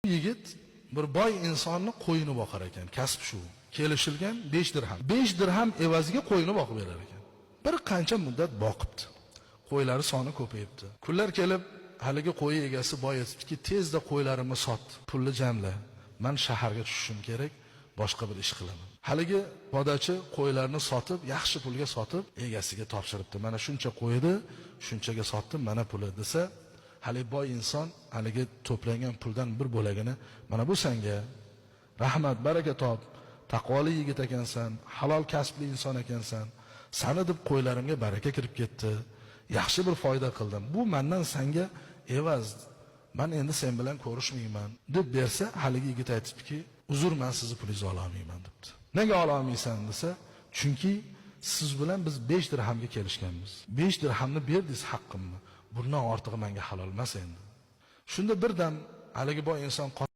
Yigit bir boy insonni qo'yini boqar ekan, kasb shu. Kelishilgan 5 dirham. 5 dirham evaziga qo'yini boqib berar ekan. Bir qancha muddat boqibdi. Qo'ylari soni ko'payibdi. Kunlar kelib, haligi qo'y egasi boy aytibdiki, tezda qo'ylarimni sot, pulni jamla. Men shaharga tushishim kerak, boshqa bir ish qilaman. Haligi podachi qo'ylarni sotib, yaxshi pulga sotib, egasiga topshiribdi. Mana shuncha qo'ydi, shunchaga sotdim, mana puli desa, haligi boy inson haligi to'plangan puldan bir bo'lagini, mana bu senga rahmat, baraka top, taqvoli yigit ekansan, halol kasbli inson ekansan. Sani deb qo'ylarimga baraka kirib ketdi. Yaxshi bir foyda qildim. Bu mendan senga evaz. Men endi sen bilan ko'rishmayman deb bersa, haligi yigit aytibdiki, uzr, men sizni pulingizni ola olmayman debdi. Nega ola olmaysan desa, chunki siz bilan biz 5 dirhamga kelishganmiz. 5 dirhamni berdingiz, haqqimni. Bundan ortig'i menga halol emas endi. Shunda birdan haligi boy inson